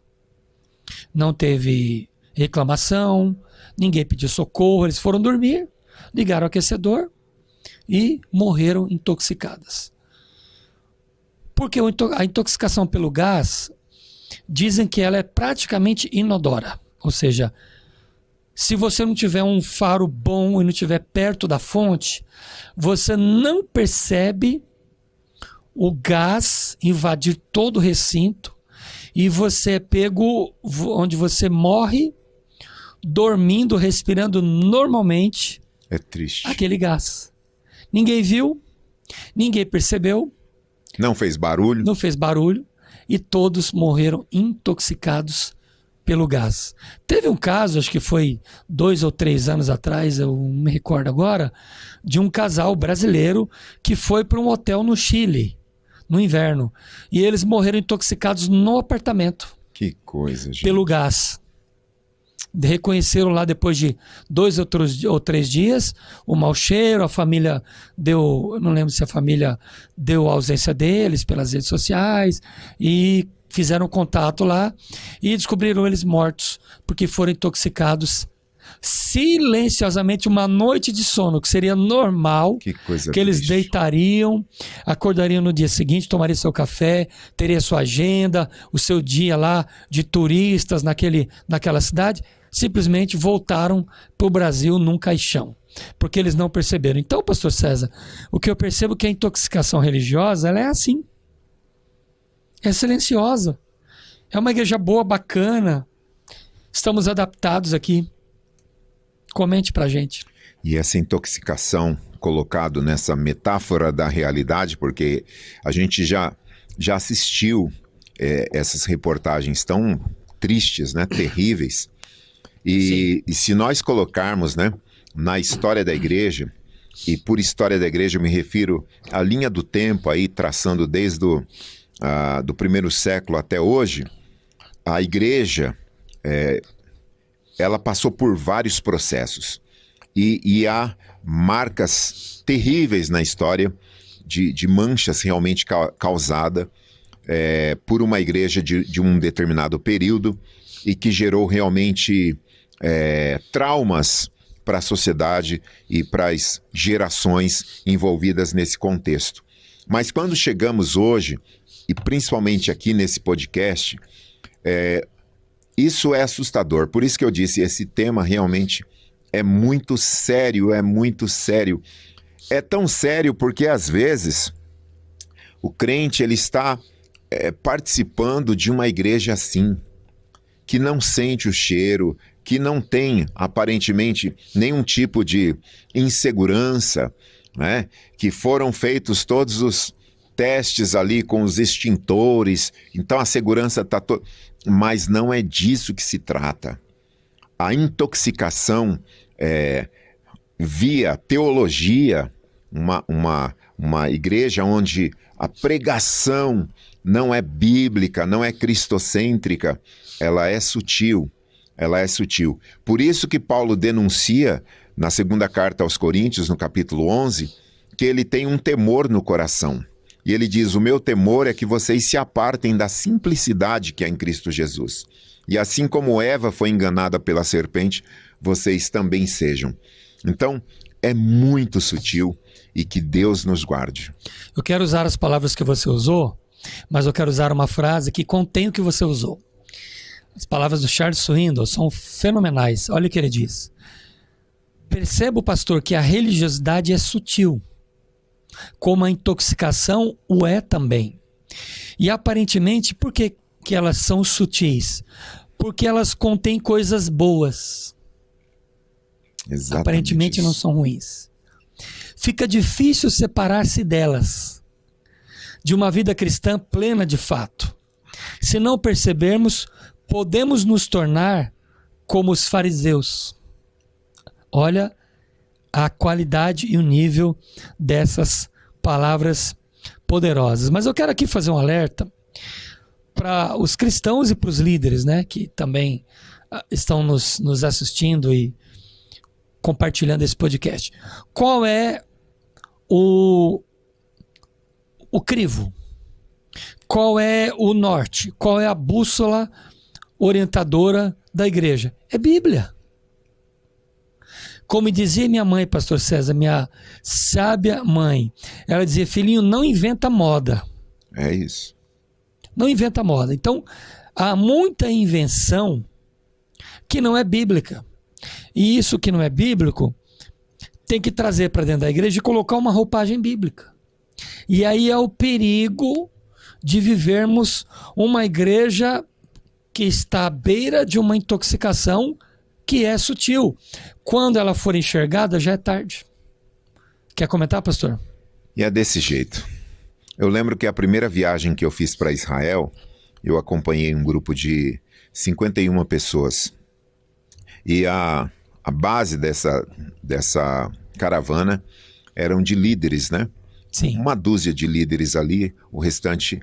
não teve reclamação, ninguém pediu socorro, eles foram dormir, ligaram o aquecedor e morreram intoxicadas. Porque a intoxicação pelo gás, dizem que ela é praticamente inodora. Ou seja, se você não tiver um faro bom e não estiver perto da fonte, você não percebe o gás invadir todo o recinto e você é pego onde você morre, dormindo, respirando normalmente. É triste. Aquele gás. Ninguém viu, ninguém percebeu, Não fez barulho. Não fez barulho e todos morreram intoxicados pelo gás. Teve um caso, acho que foi 2 ou 3 anos atrás, eu não me recordo agora, de um casal brasileiro que foi para um hotel no Chile, no inverno, e eles morreram intoxicados no apartamento. Que coisa, gente. Pelo gás. Reconheceram lá depois de 2 ou 3 dias o mau cheiro, a família deu, não lembro se a família deu a ausência deles pelas redes sociais e fizeram contato lá e descobriram eles mortos porque foram intoxicados silenciosamente uma noite de sono, que seria normal, que eles triste. Deitariam, acordariam no dia seguinte, tomariam seu café, teria sua agenda, o seu dia lá de turistas naquela cidade, simplesmente voltaram para o Brasil num caixão, porque eles não perceberam. Então, pastor César, o que eu percebo é que a intoxicação religiosa, ela é assim, é silenciosa, é uma igreja boa, bacana, estamos adaptados aqui. Comente pra gente. E essa intoxicação, colocado nessa metáfora da realidade, porque a gente já assistiu essas reportagens tão tristes, né, terríveis, e se nós colocarmos, né, na história da igreja, e por história da igreja eu me refiro à linha do tempo aí, traçando desde do primeiro século até hoje, a igreja ela passou por vários processos e há marcas terríveis na história de manchas realmente causadas por uma igreja de um determinado período e que gerou realmente traumas para a sociedade e para as gerações envolvidas nesse contexto. Mas quando chegamos hoje, e principalmente aqui nesse podcast, isso é assustador. Por isso que eu disse, esse tema realmente é muito sério, é muito sério. É tão sério porque às vezes o crente ele está participando de uma igreja assim, que não sente o cheiro, que não tem aparentemente nenhum tipo de insegurança, né? Que foram feitos todos os testes ali com os extintores, então a segurança está toda... Mas não é disso que se trata. A intoxicação via teologia, uma igreja onde a pregação não é bíblica, não é cristocêntrica, ela é sutil, ela é sutil. Por isso que Paulo denuncia na segunda carta aos Coríntios, no capítulo 11, que ele tem um temor no coração. E ele diz, o meu temor é que vocês se apartem da simplicidade que há em Cristo Jesus. E assim como Eva foi enganada pela serpente, vocês também sejam. Então, é muito sutil e que Deus nos guarde. Eu quero usar as palavras que você usou, mas eu quero usar uma frase que contém o que você usou. As palavras do Charles Swindoll são fenomenais. Olha o que ele diz. Perceba, pastor, que a religiosidade é sutil, como a intoxicação o é também. E aparentemente, por que elas são sutis? Porque elas contêm coisas boas. Exatamente aparentemente isso. Não são ruins. Fica difícil separar-se delas, de uma vida cristã plena de fato. Se não percebermos, podemos nos tornar como os fariseus. Olha a qualidade e o nível dessas palavras poderosas. Mas eu quero aqui fazer um alerta para os cristãos e para os líderes, né, que também estão nos assistindo e compartilhando esse podcast. Qual é o crivo? Qual é o norte? Qual é a bússola orientadora da igreja? É Bíblia. Como dizia minha mãe, pastor César, minha sábia mãe, ela dizia, filhinho, não inventa moda. É isso. Não inventa moda. Então, há muita invenção que não é bíblica. E isso que não é bíblico, tem que trazer para dentro da igreja e colocar uma roupagem bíblica. E aí é o perigo de vivermos uma igreja que está à beira de uma intoxicação que é sutil. Quando ela for enxergada, já é tarde. Quer comentar, pastor? E é desse jeito. Eu lembro que a primeira viagem que eu fiz para Israel, eu acompanhei um grupo de 51 pessoas. E a base dessa caravana eram de líderes, né? Sim. Uma dúzia de líderes ali, o restante,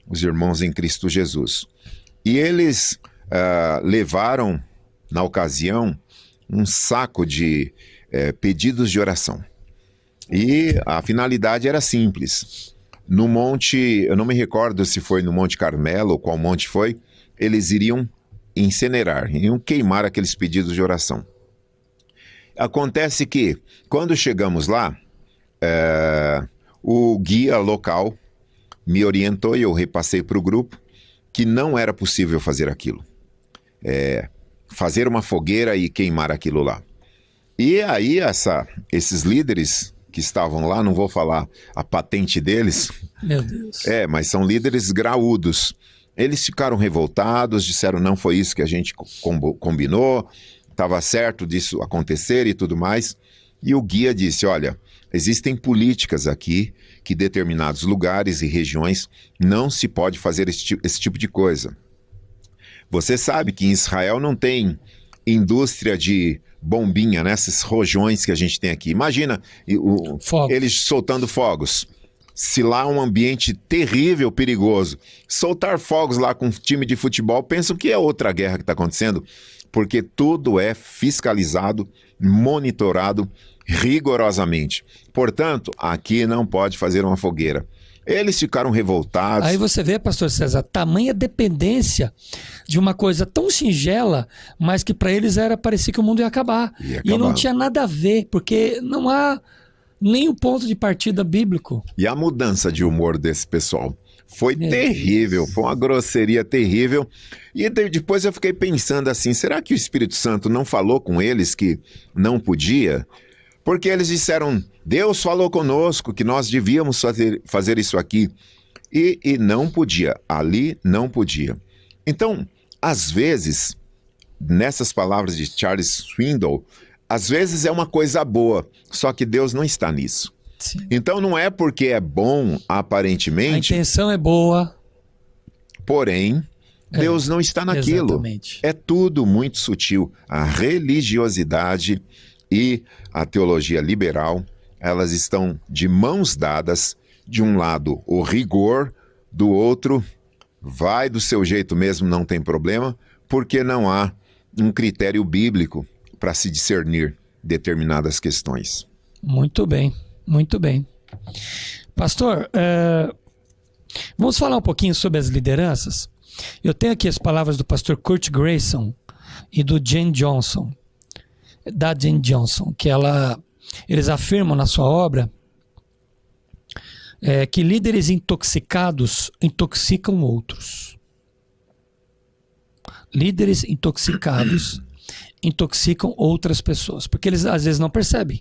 os irmãos em Cristo Jesus. E eles levaram, na ocasião, um saco de pedidos de oração. E a finalidade era simples. No monte, eu não me recordo se foi no Monte Carmelo ou qual monte foi, eles iriam incinerar, iriam queimar aqueles pedidos de oração. Acontece que, quando chegamos lá, o guia local me orientou e eu repassei para o grupo que não era possível fazer aquilo. Fazer uma fogueira e queimar aquilo lá. E aí esses líderes que estavam lá, não vou falar a patente deles. Meu Deus. Mas são líderes graúdos. Eles ficaram revoltados, disseram não foi isso que a gente combinou, estava certo disso acontecer e tudo mais. E o guia disse, olha, existem políticas aqui que determinados lugares e regiões não se pode fazer esse tipo de coisa. Você sabe que em Israel não tem indústria de bombinha, né? Esses rojões que a gente tem aqui. Imagina eles soltando fogos. Se lá é um ambiente terrível, perigoso, soltar fogos lá com um time de futebol, pensam que é outra guerra que está acontecendo, porque tudo é fiscalizado, monitorado rigorosamente. Portanto, aqui não pode fazer uma fogueira. Eles ficaram revoltados. Aí você vê, pastor César, tamanha dependência de uma coisa tão singela, mas que para eles parecia que o mundo ia acabar. E não tinha nada a ver, porque não há nem um ponto de partida bíblico. E a mudança de humor desse pessoal foi terrível, foi uma grosseria terrível. E depois eu fiquei pensando assim, será que o Espírito Santo não falou com eles que não podia? Porque eles disseram, Deus falou conosco que nós devíamos fazer isso aqui. E não podia, ali não podia. Então, às vezes, nessas palavras de Charles Swindoll, às vezes é uma coisa boa, só que Deus não está nisso. Sim. Então não é porque é bom, aparentemente. A intenção é boa. Porém, Deus não está naquilo. Exatamente. É tudo muito sutil. A religiosidade e a teologia liberal, elas estão de mãos dadas. De um lado, o rigor, do outro, vai do seu jeito mesmo, não tem problema, porque não há um critério bíblico para se discernir determinadas questões. Muito bem, muito bem. Pastor, vamos falar um pouquinho sobre as lideranças? Eu tenho aqui as palavras do pastor Kurt Grayson e do Jen Johnson, da Jen Johnson, que eles afirmam na sua obra que líderes intoxicados intoxicam outros. Líderes intoxicados intoxicam outras pessoas, porque eles às vezes não percebem.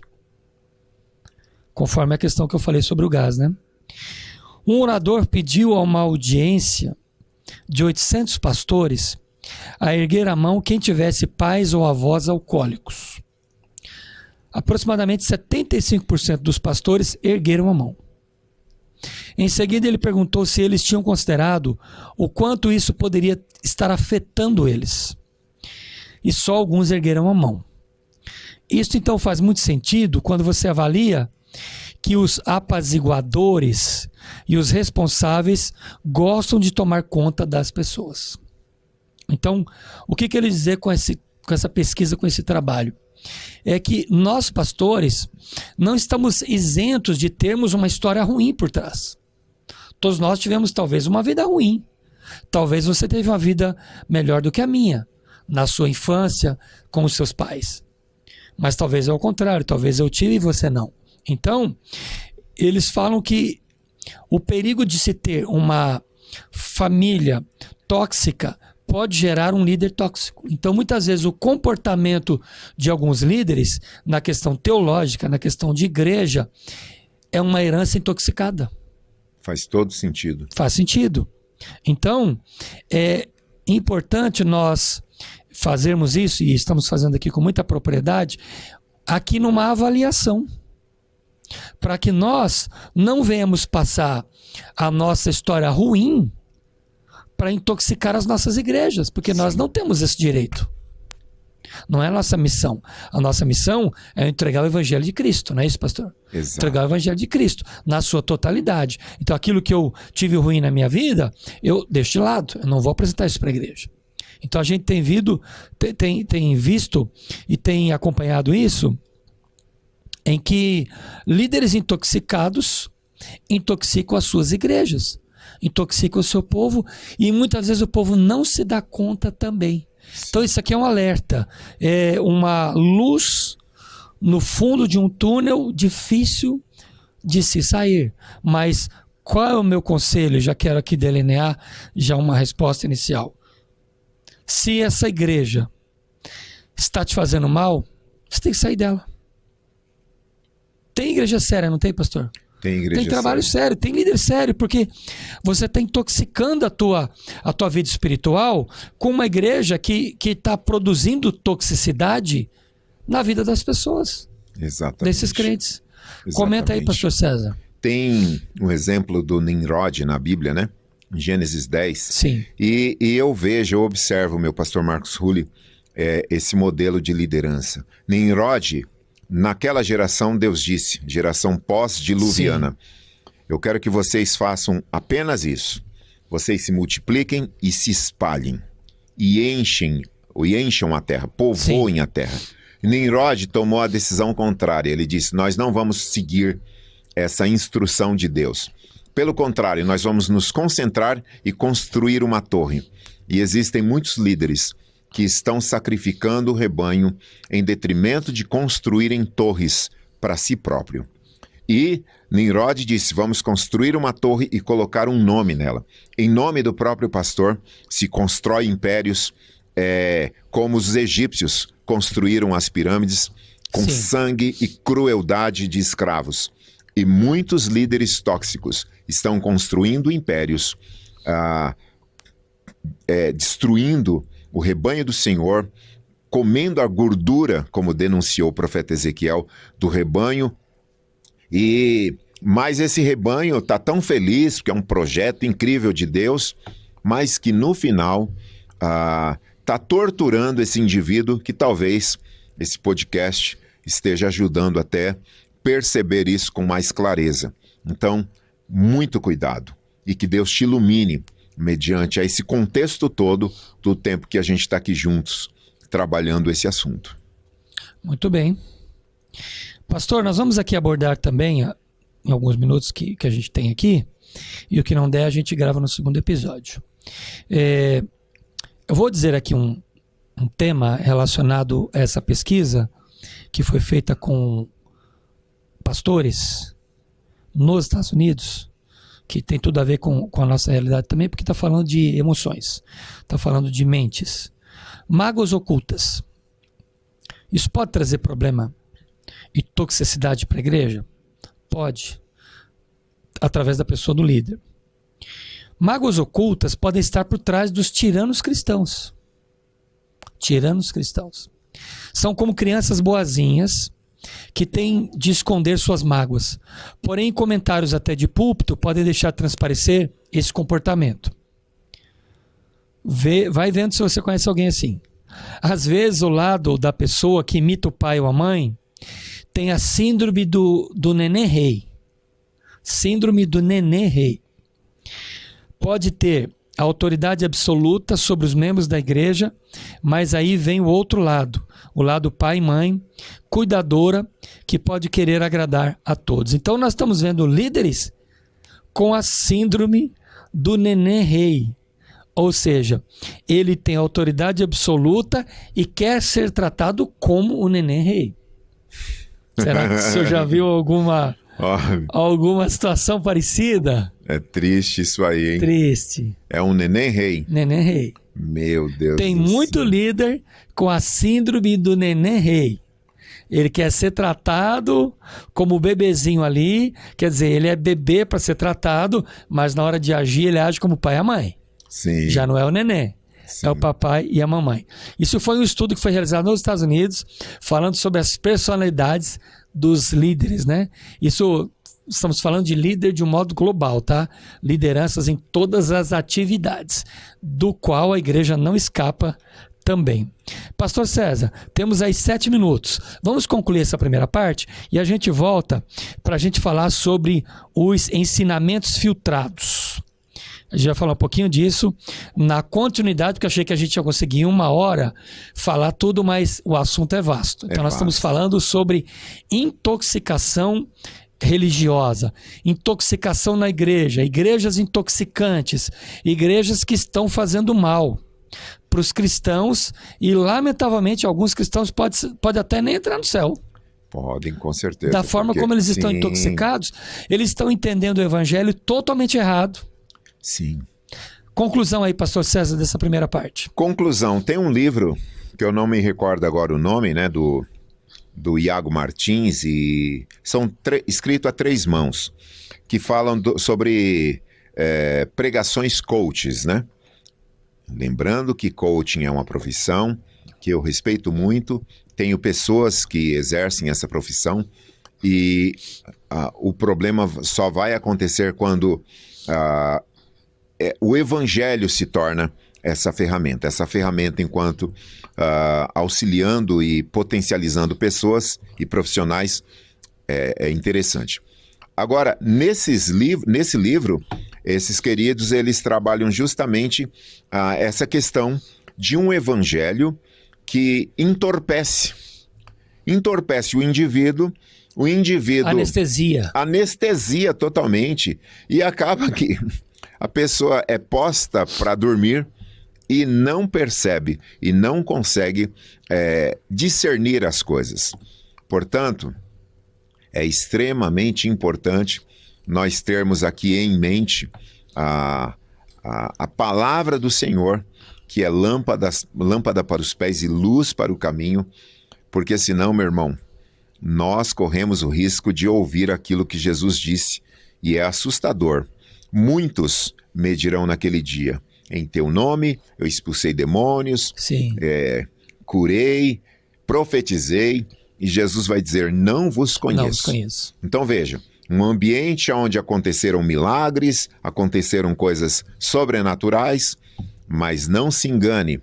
Conforme a questão que eu falei sobre o gás, né? Um orador pediu a uma audiência de 800 pastores a erguer a mão quem tivesse pais ou avós alcoólicos. Aproximadamente 75% dos pastores ergueram a mão. Em seguida, ele perguntou se eles tinham considerado o quanto isso poderia estar afetando eles. E só alguns ergueram a mão. Isso então faz muito sentido quando você avalia que os apaziguadores e os responsáveis gostam de tomar conta das pessoas. Então, o que ele dizer com essa pesquisa, com esse trabalho? É que nós, pastores, não estamos isentos de termos uma história ruim por trás. Todos nós tivemos talvez uma vida ruim. Talvez você teve uma vida melhor do que a minha, na sua infância, com os seus pais. Mas talvez é o contrário, talvez eu tive e você não. Então, eles falam que o perigo de se ter uma família tóxica pode gerar um líder tóxico. Então, muitas vezes, o comportamento de alguns líderes, na questão teológica, na questão de igreja, é uma herança intoxicada. Faz todo sentido. Faz sentido. Então, é importante nós fazermos isso, e estamos fazendo aqui com muita propriedade, aqui numa avaliação. para que nós não venhamos passar a nossa história ruim para intoxicar as nossas igrejas, porque nós não temos esse direito. Não é a nossa missão. A nossa missão é entregar o Evangelho de Cristo, não é isso, pastor? Exato. Entregar o Evangelho de Cristo na sua totalidade. Então, aquilo que eu tive ruim na minha vida, eu deixo de lado. Eu não vou apresentar isso para a igreja. Então, a gente tem visto e tem acompanhado isso, em que líderes intoxicados intoxicam as suas igrejas, intoxicam o seu povo, e muitas vezes o povo não se dá conta também. Então isso aqui é um alerta, é uma luz no fundo de um túnel difícil de se sair. Mas qual é o meu conselho? Já quero aqui delinear já uma resposta inicial. Se essa igreja está te fazendo mal, você tem que sair dela. Tem igreja séria, não tem, pastor? Tem trabalho sério, tem líder sério, porque você está intoxicando a tua vida espiritual com uma igreja que está produzindo toxicidade na vida das pessoas. Exatamente. Desses crentes. Exatamente. Comenta aí, pastor César. Tem um exemplo do Nimrod na Bíblia, né? Em Gênesis 10. Sim. E eu observo, meu pastor Marcos Hulli, esse modelo de liderança. Nimrod, naquela geração, Deus disse, geração pós-diluviana, eu quero que vocês façam apenas isso. Vocês se multipliquem e se espalhem. E encham a terra, povoem a terra. Nimrod tomou a decisão contrária. Ele disse, nós não vamos seguir essa instrução de Deus. Pelo contrário, nós vamos nos concentrar e construir uma torre. E existem muitos líderes que estão sacrificando o rebanho em detrimento de construírem torres para si próprio. E Nimrod disse, vamos construir uma torre e colocar um nome nela. Em nome do próprio pastor, se constrói impérios, como os egípcios construíram as pirâmides, com sangue e crueldade de escravos. E muitos líderes tóxicos estão construindo impérios, destruindo o rebanho do Senhor, comendo a gordura, como denunciou o profeta Ezequiel, do rebanho. Mas esse rebanho está tão feliz, porque é um projeto incrível de Deus, mas que no final está torturando esse indivíduo, que talvez esse podcast esteja ajudando até perceber isso com mais clareza. Então, muito cuidado, e que Deus te ilumine mediante esse contexto todo do tempo que a gente está aqui juntos, trabalhando esse assunto. Muito bem. Pastor, nós vamos aqui abordar também, em alguns minutos que a gente tem aqui, e o que não der a gente grava no segundo episódio. Eu vou dizer aqui um tema relacionado a essa pesquisa, que foi feita com pastores nos Estados Unidos, que tem tudo a ver com a nossa realidade também, porque está falando de emoções, está falando de mentes. Mágoas ocultas. Isso pode trazer problema e toxicidade para a igreja? Pode, através da pessoa do líder. Mágoas ocultas podem estar por trás dos tiranos cristãos. Tiranos cristãos. São como crianças boazinhas que têm de esconder suas mágoas. Porém, comentários até de púlpito podem deixar transparecer esse comportamento. Vai vendo se você conhece alguém assim. Às vezes, o lado da pessoa que imita o pai ou a mãe tem a síndrome do nenê rei. Síndrome do nenê rei. Pode ter a autoridade absoluta sobre os membros da igreja, mas aí vem o outro lado, o lado pai e mãe, cuidadora, que pode querer agradar a todos. Então nós estamos vendo líderes com a síndrome do nenê rei, ou seja, ele tem autoridade absoluta e quer ser tratado como o nenê rei. Será que o senhor já viu alguma situação parecida? É triste isso aí, hein? Triste. É um neném rei. Neném rei. Meu Deus Tem do muito céu. líder com a síndrome do neném rei. Ele quer ser tratado como bebezinho ali, quer dizer, ele é bebê para ser tratado, mas na hora de agir ele age como o pai e a mãe. Sim. Já não é o neném. Sim. É o papai e a mamãe. Isso foi um estudo que foi realizado nos Estados Unidos, falando sobre as personalidades dos líderes, né? Isso, estamos falando de líder de um modo global, tá? Lideranças em todas as atividades, do qual a igreja não escapa também. Pastor César, temos aí 7 minutos. Vamos concluir essa primeira parte e a gente volta para a gente falar sobre os ensinamentos filtrados. A gente vai falar um pouquinho disso na continuidade, porque eu achei que a gente ia conseguir em 1 hora falar tudo, mas o assunto é vasto. Então nós estamos falando sobre intoxicação religiosa, intoxicação na igreja, igrejas intoxicantes, igrejas que estão fazendo mal para os cristãos e, lamentavelmente, alguns cristãos podem até nem entrar no céu. Podem, com certeza. Da forma como eles estão intoxicados, eles estão entendendo o evangelho totalmente errado. Sim. Conclusão aí, pastor César, dessa primeira parte. Conclusão. Tem um livro, que eu não me recordo agora o nome, né, do Iago Martins, e são escrito a 3 mãos, que falam sobre pregações coaches, né? Lembrando que coaching é uma profissão que eu respeito muito, tenho pessoas que exercem essa profissão e o problema só vai acontecer quando o evangelho se torna essa ferramenta enquanto auxiliando e potencializando pessoas e profissionais é interessante. Agora, nesse livro, esses queridos, eles trabalham justamente essa questão de um evangelho que entorpece o indivíduo anestesia totalmente, e acaba que a pessoa é posta para dormir e não percebe e não consegue discernir as coisas. Portanto, é extremamente importante nós termos aqui em mente a palavra do Senhor, que é lâmpada para os pés e luz para o caminho, porque senão, meu irmão, nós corremos o risco de ouvir aquilo que Jesus disse, e é assustador. Muitos me dirão naquele dia: em teu nome eu expulsei demônios, curei, profetizei, e Jesus vai dizer: não vos conheço. Não vos conheço. Então veja, um ambiente onde aconteceram milagres, aconteceram coisas sobrenaturais, mas não se engane,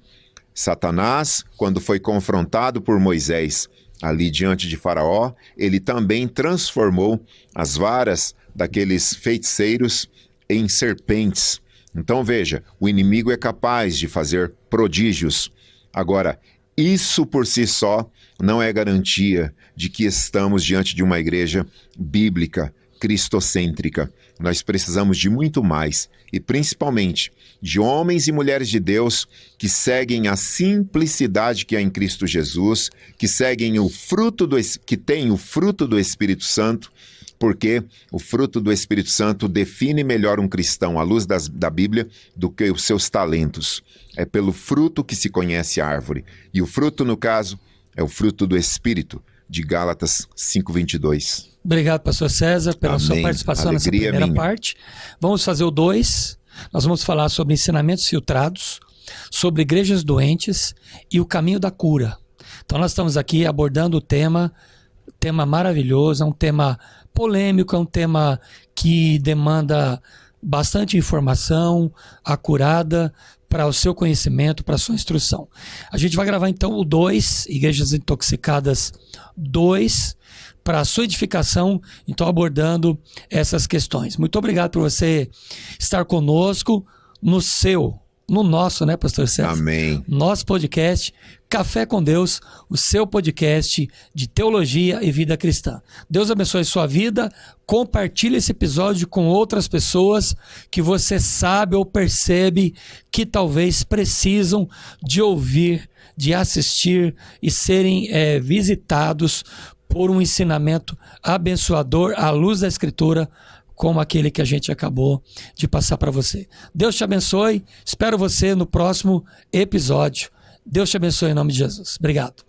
Satanás, quando foi confrontado por Moisés ali diante de Faraó, ele também transformou as varas daqueles feiticeiros em serpentes. Então veja, o inimigo é capaz de fazer prodígios. Agora, isso por si só não é garantia de que estamos diante de uma igreja bíblica, cristocêntrica. Nós precisamos de muito mais, e principalmente de homens e mulheres de Deus que seguem a simplicidade que há em Cristo Jesus, que seguem que têm o fruto do Espírito Santo, porque o fruto do Espírito Santo define melhor um cristão à luz da Bíblia do que os seus talentos. É pelo fruto que se conhece a árvore. E o fruto, no caso, é o fruto do Espírito, de Gálatas 5:22. Obrigado, pastor César, pela sua participação nessa primeira parte. Vamos fazer o 2. Nós vamos falar sobre ensinamentos filtrados, sobre igrejas doentes e o caminho da cura. Então nós estamos aqui abordando o tema maravilhoso, é um tema polêmico, é um tema que demanda bastante informação acurada para o seu conhecimento, para a sua instrução. A gente vai gravar então o 2, Igrejas Intoxicadas 2, para a sua edificação, então abordando essas questões. Muito obrigado por você estar conosco no nosso, né, pastor César? Amém. Nosso podcast, Café com Deus, o seu podcast de teologia e vida cristã. Deus abençoe sua vida, compartilhe esse episódio com outras pessoas que você sabe ou percebe que talvez precisam de ouvir, de assistir e serem visitados por um ensinamento abençoador à luz da Escritura, como aquele que a gente acabou de passar para você. Deus te abençoe. Espero você no próximo episódio. Deus te abençoe em nome de Jesus. Obrigado.